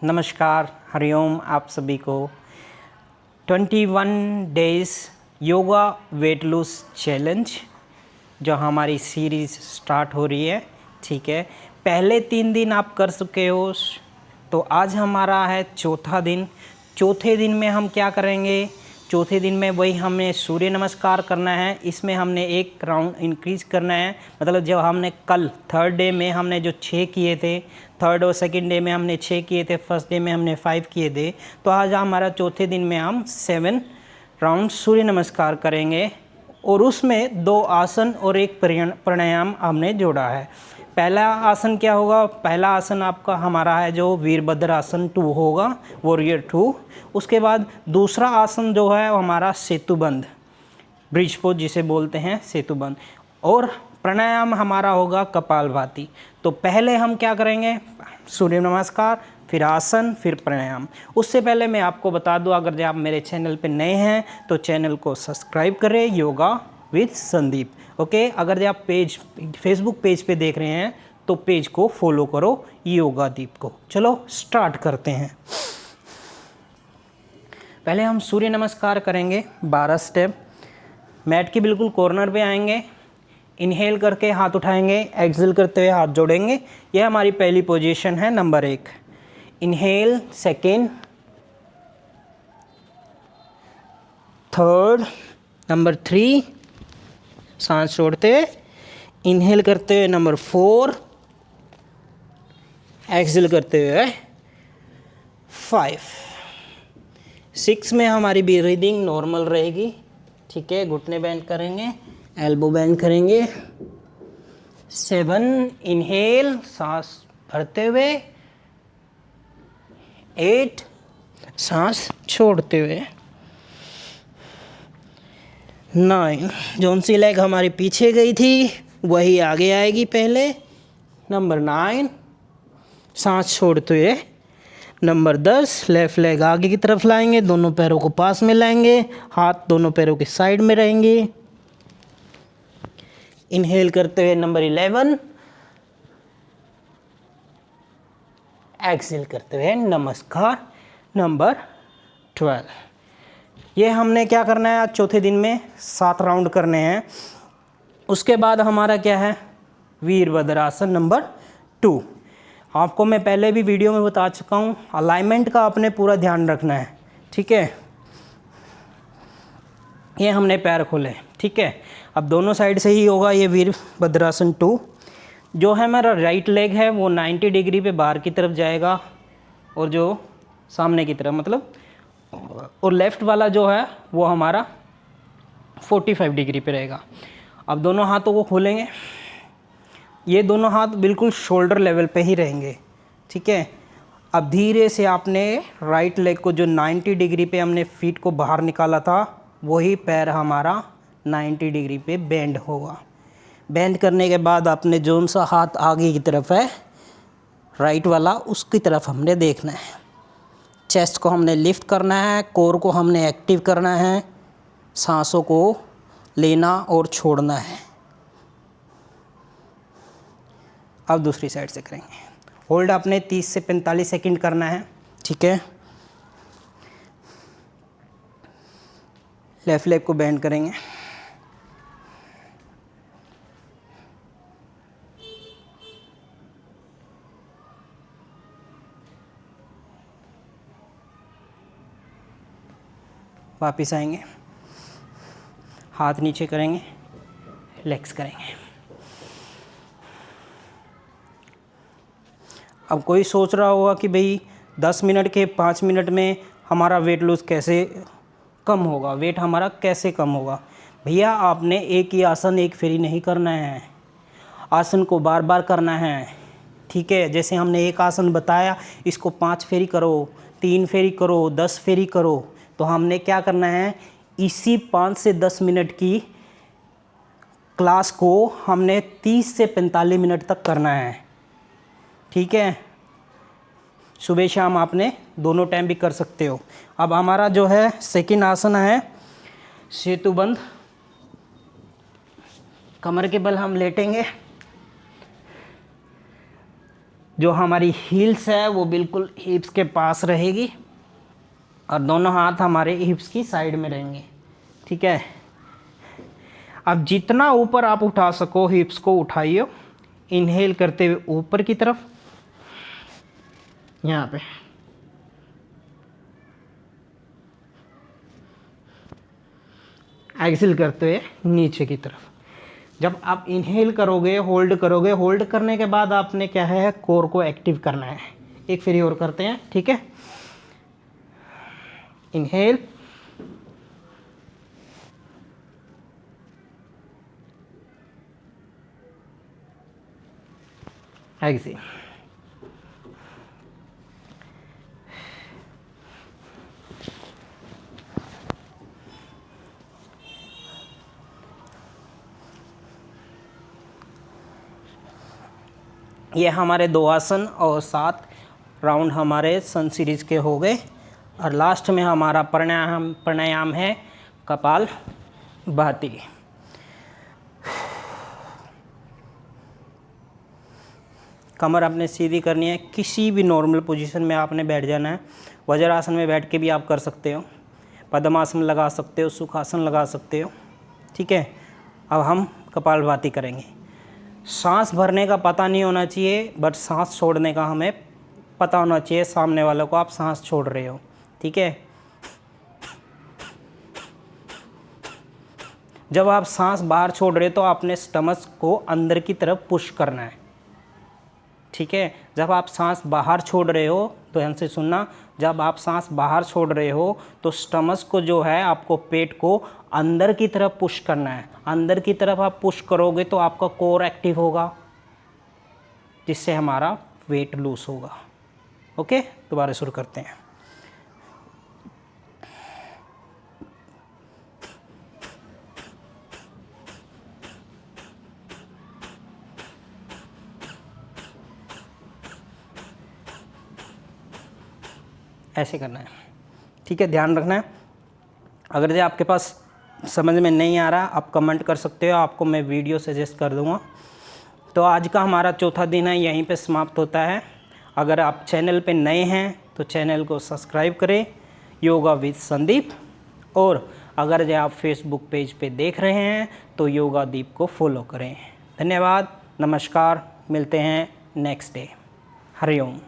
नमस्कार, हरिओम आप सभी को। 21 days yoga weight lose challenge जो हमारी सीरीज़ स्टार्ट हो रही है, ठीक है। पहले 3 दिन आप कर चुके हो, तो आज हमारा है चौथा दिन। चौथे दिन में हम क्या करेंगे? चौथे दिन में वही हमें सूर्य नमस्कार करना है। इसमें हमने एक राउंड इंक्रीज करना है, मतलब जब हमने कल थर्ड डे में हमने जो 6 किए थे, थर्ड और सेकंड डे में हमने 6 किए थे, फर्स्ट डे में हमने 5 किए थे, तो आज हमारा चौथे दिन में हम 7 राउंड सूर्य नमस्कार करेंगे। और उसमें 2 आसन और एक प्राणायाम हमने जोड़ा है। पहला आसन क्या होगा? पहला आसन आपका हमारा है जो वीरभद्र आसन 2 होगा, वॉरियर 2। उसके बाद दूसरा आसन जो है वो हमारा सेतुबंध, ब्रिज पोज जिसे बोलते हैं, सेतुबंध। और प्राणायाम हमारा होगा कपालभाति। तो पहले हम क्या करेंगे? सूर्य नमस्कार, फिर आसन, फिर प्राणायाम। उससे पहले मैं आपको बता दूं, अगर आप मेरे चैनल पे नए हैं तो चैनल को सब्सक्राइब करें, योगा विद संदीप। ओके, अगर आप फेसबुक पेज पे देख रहे हैं तो पेज को फॉलो करो, योगा दीप को। चलो स्टार्ट करते हैं। पहले हम सूर्य नमस्कार करेंगे 12 स्टेप। मैट के बिल्कुल कॉर्नर पे आएंगे, इनहेल करके हाथ उठाएंगे, एक्सहेल करते हुए हाथ जोड़ेंगे। यह हमारी पहली पोजीशन है, number 1। Inhale, second, third, number 3, सांस छोड़ते हुए इनहेल करते हुए नंबर 4, एक्सहेल करते हुए 5। 6 में हमारी ब्रीदिंग नॉर्मल रहेगी, ठीक है। घुटने बेंड करेंगे, एल्बो बेंड करेंगे। 7 इनहेल, सांस भरते हुए। 8 सांस छोड़ते हुए। 9 जौन सी लेग हमारी पीछे गई थी वही आगे आएगी पहले, नंबर 9, सांस छोड़ते हुए। नंबर 10 लेफ्ट लेग आगे की तरफ लाएंगे, दोनों पैरों को पास में लाएंगे, हाथ दोनों पैरों के साइड में रहेंगे। इनहेल करते हुए नंबर 11, एक्सहेल करते हुए नमस्कार, नंबर 12। ये हमने क्या करना है आज चौथे दिन में? 7 राउंड करने हैं। उसके बाद हमारा क्या है? वीरभद्र आसन नंबर 2। आपको मैं पहले भी वीडियो में बता चुका हूँ, अलाइनमेंट का आपने पूरा ध्यान रखना है, ठीक है। ये हमने पैर खोले, ठीक है। अब दोनों साइड से ही होगा ये वीरभद्र आसन 2। जो है मेरा राइट लेग है वो 90 डिग्री पे बाहर की तरफ जाएगा, और जो सामने की तरफ मतलब, और लेफ़्ट वाला जो है वो हमारा 45 डिग्री पे रहेगा। अब दोनों हाथों को खोलेंगे, ये दोनों हाथ बिल्कुल शोल्डर लेवल पे ही रहेंगे, ठीक है। अब धीरे से आपने राइट लेग को जो 90 डिग्री पे हमने फीट को बाहर निकाला था, वही पैर हमारा 90 डिग्री पे बेंड होगा। बेंड करने के बाद आपने जो सा हाथ आगे की तरफ है राइट वाला, उसकी तरफ हमने देखना है। चेस्ट को हमने लिफ्ट करना है, कोर को हमने एक्टिव करना है, सांसों को लेना और छोड़ना है। अब दूसरी साइड से करेंगे। होल्ड आपने 30 से 45 सेकंड करना है, ठीक है। लेफ्ट लेग को बेंड करेंगे, वापस आएंगे, हाथ नीचे करेंगे, रिलैक्स करेंगे। अब कोई सोच रहा होगा कि भाई 10 मिनट के 5 मिनट में हमारा वेट लूज़ कैसे कम होगा, वेट हमारा कैसे कम होगा? भैया आपने एक ही आसन एक फेरी नहीं करना है, आसन को बार बार करना है, ठीक है। जैसे हमने एक आसन बताया, इसको 5 फेरी करो, 3 फेरी करो, 10 फेरी करो। तो हमने क्या करना है, इसी 5 से 10 मिनट की क्लास को हमने 30 से 45 मिनट तक करना है, ठीक है। सुबह शाम आपने दोनों टाइम भी कर सकते हो। अब हमारा जो है सेकंड आसन है सेतुबंध। कमर के बल हम लेटेंगे, जो हमारी हील्स है वो बिल्कुल हिप्स के पास रहेगी और दोनों हाथ हमारे हिप्स की साइड में रहेंगे। ठीक है, अब जितना ऊपर आप उठा सको हिप्स को उठाइए, इनहेल करते हुए ऊपर की तरफ, यहाँ पे एक्सेल करते हुए नीचे की तरफ। जब आप इनहेल करोगे, होल्ड करोगे, होल्ड करने के बाद आपने क्या है, कोर को एक्टिव करना है। एक फिर और करते हैं, ठीक है। Inhale, exhale. ये हमारे 2 आसन और 7 राउंड हमारे सन सीरीज के हो गए। और लास्ट में हमारा प्राणायाम है कपाल भाती। कमर आपने सीधी करनी है, किसी भी नॉर्मल पोजीशन में आपने बैठ जाना है। वज्रासन में बैठ के भी आप कर सकते हो, पद्मासन लगा सकते हो, सुखासन लगा सकते हो। ठीक है, अब हम कपाल भाती करेंगे। सांस भरने का पता नहीं होना चाहिए, बट सांस छोड़ने का हमें पता होना चाहिए सामने वालों को आप सांस छोड़ रहे हो। ठीक है, जब आप सांस बाहर छोड़ रहे हो तो आपने स्टमक को अंदर की तरफ पुश करना है। ठीक है, जब आप सांस बाहर छोड़ रहे हो तो ध्यान से सुनना, जब आप सांस बाहर छोड़ रहे हो तो स्टमक को जो है, आपको पेट को अंदर की तरफ पुश करना है। अंदर की तरफ आप पुश करोगे तो आपका कोर एक्टिव होगा, जिससे हमारा वेट लूज होगा। ओके, दोबारा शुरू करते हैं। ऐसे करना है। ठीक है, ध्यान रखना है। अगर ये आपके पास समझ में नहीं आ रहा, आप कमेंट कर सकते हो, आपको मैं वीडियो सजेस्ट कर दूंगा। तो आज का हमारा चौथा दिन है, यहीं पे समाप्त होता है। अगर आप चैनल पे नए हैं तो चैनल को सब्सक्राइब करें, योगा विद संदीप। और अगर जो आप फेसबुक पेज पे देख रहे हैं तो योगा दीप को फॉलो करें। धन्यवाद, नमस्कार, मिलते हैं नेक्स्ट डे। हरिओम।